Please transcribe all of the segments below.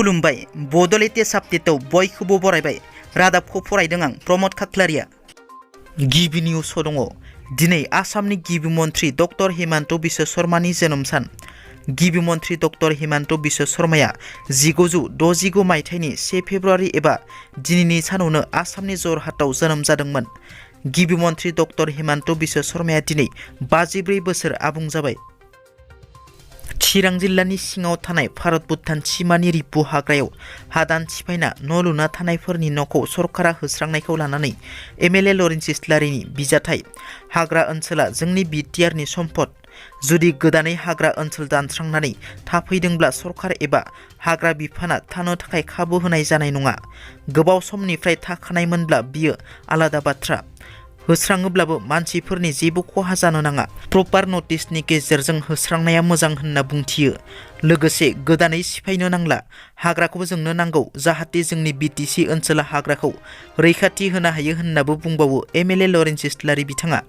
खुलुमबाय बड' लेटेस्ट आपडेटआव बयखौबो बरायबाय। रादाबखौ फरायदों आं प्रमद खाख्लारिया। गिबि निउसआव दङ दिनै आसामनि गिबि मन्थ्रि डक्टर हिमन्त बिश्व शर्मानि जोनोम सान। गिबि मन्थ्रि डक्टर हिमन्त बिश्व शर्माया 1969 मायथाइनि 1 फेब्रुवारि एबा दिनैनि सानावनो आसामनि जरहाटआव जोनोम जादोंमोन। गिबि मन्थ्रि डक्टर हिमन्त बिश्व शर्माया दिनै 54 बोसोर आबुं जाबाय। चिरां जिल्लानि सिङाव थानाय भारत भुटान सिमानि रिपु हाग्रायाव हादान सिफायना न' लुना थानायफोरनि न'खौ सरकारा होस्रांनायखौ लानानै एमएलए लरेन्स इस्लारिनि बिजाथाइ हाग्रा ओनसोला जोंनि बिटिआरनि सम्पद। जुदि गोदानै हाग्रा ओनसोल दानस्रांनानै थाफैदोंब्ला सरकार एबा हाग्रा बिफाना थानो थाखाय खाबु होनाय जानाय नङा। गोबाव समनिफ्राय थाखानायमोनब्ला बियो आलादा बाथ्रा। होस्राङोब्लाबो मानसिफोरनि जेबो खहा जानो नाङा। प्रपार नटिसनि गेजेरजों होस्रांनाया मोजां होनना बुंथियो। लोगोसे गोदानै सिफायनो नांला, हाग्राखौ जोंनो नांगौ जाहाथे जोंनि बिटिसि ओनसोला हाग्राखौ रैखाथि होनो हायो होननाबो बुंबावो एमएलए लरेन्स इस्लारि बिथाङा।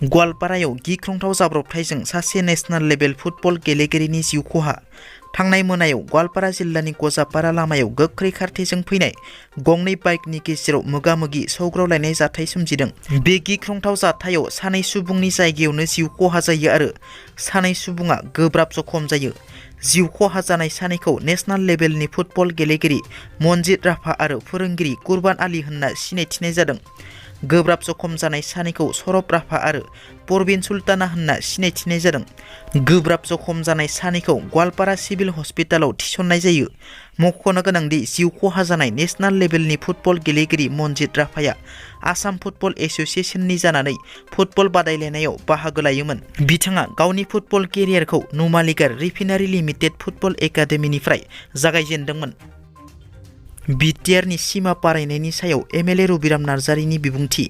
गवालपारायाव गिख्रंथाव जाब्रबथायजों सासे नेशनेल लेभेल फुटबल गेलेगिरिनि जिउ खहा। थांनाय मोनायाव गवालपारा जिल्लानि गजापारा लामायाव गोख्रै खारथाइजों फैनाय गंनै बाइकनि गेजेराव मोगा-मोगि सौग्रावलायनाय जाथाय सोमजिदों। बे गिख्रंथाव जाथायाव सानै सुबुंनि जायगायावनो जिउ खहा जायो आरो सानै सुबुङा गोब्राब जखम जायो। जिउ खहा जानाय सानैखौ नेशनेल लेभेलनि फुटबल गेलेगिरि मनजित राफा आरो फोरोंगिरि कुरबान आली होनना सिनायथिनाय जादों। गोब्राब जखम जानाय सानैखौ सरब राफा आरो परबिन सुल्ताना होनना सिनायथिनाय जादों। गोब्राब जखम जानाय सानैखौ गवालपारा सिभिल हस्पिटालाव थिसननाय जायो। मख'नो गोनांदि जिउ खहा जानाय नेशनेल लेभेलनि फुटबल गेलेगिरि मनजित राफाया आसाम फुटबल एस'सिएशननि जानानै फुटबल बादायलायनायाव बाहागो लायोमोन। बिथाङा गावनि फुटबल केरियारखौ नुमालिगार रिफाइनारि लिमिटेड फुटबल एकाडेमिनिफ्राय जागायजेनदोंमोन। बिटिआरनि सिमा बारायनायनि सायाव एमएलए रबिराम नार्जारिनि बिबुंथि।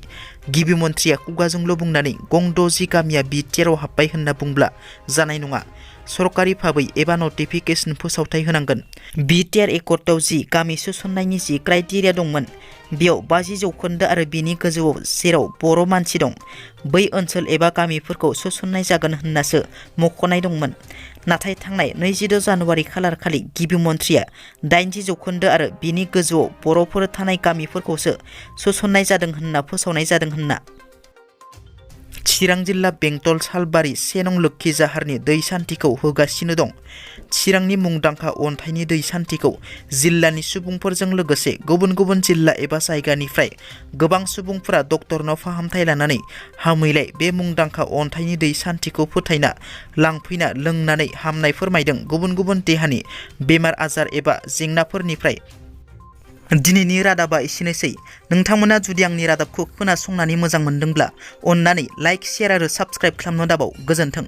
गिबि मन्थ्रिया खुगाजोंल' बुंनानै गं 60 गामिया बिटिआरआव हाबबाय होनना बुंब्ला जानाय नङा। सरकारि भाबै एबा नटिफिकेसन फोसावथाय होनांगोन। बिटिआर एकर्डआव जि गामि सोसननायनि जि क्राइटेरिया दंमोन बेयाव 50% आरो बिनि गोजौआव जेराव बर' मानसि दं बै ओनसोल एबा गामिफोरखौ सोसननाय जागोन होननासो मख'नाय दंमोन। नाथाय थांनाय 22 जानुवारि खालारखालि गिबि मन्थ्रिया 80% आरो बिनि गोजौआव बर'फोर थानाय गामिफोरखौसो सोसननाय जादों होनना फोसावनाय जादों होनना। चिरां जिल्ला बेंटल सालबारि 1 नं लोक्षि जाहारनि दै सान्थिखौ होगासिनो दं। चिरांनि मुंदांखा अन्थाइनि दै सान्थिखौ जिल्लानि सुबुंफोरजों लोगोसे गुबुन गुबुन जिल्ला एबा जायगानिफ्राय गोबां सुबुंफोरा डक्टरनाव फाहामथाय लानानै हामैलाय बे मुंदांखा अन्थाइनि दै सान्थिखौ फोथायना लांफैना लोंनानै हामनाय फोरमायदों गुबुन गुबुन देहानि बेमार आजार एबा जेंनाफोरनिफ्राय। दिनैनि रादाबा एसेनोसै। नोंथांमोना जुदि आंनि रादाबखौ खोनासंनानै मोजां मोनदोंब्ला अन्नानै लाइक, शेयार आरो साबस्क्राइब खालामनो दाबाव। गोजोन्थों।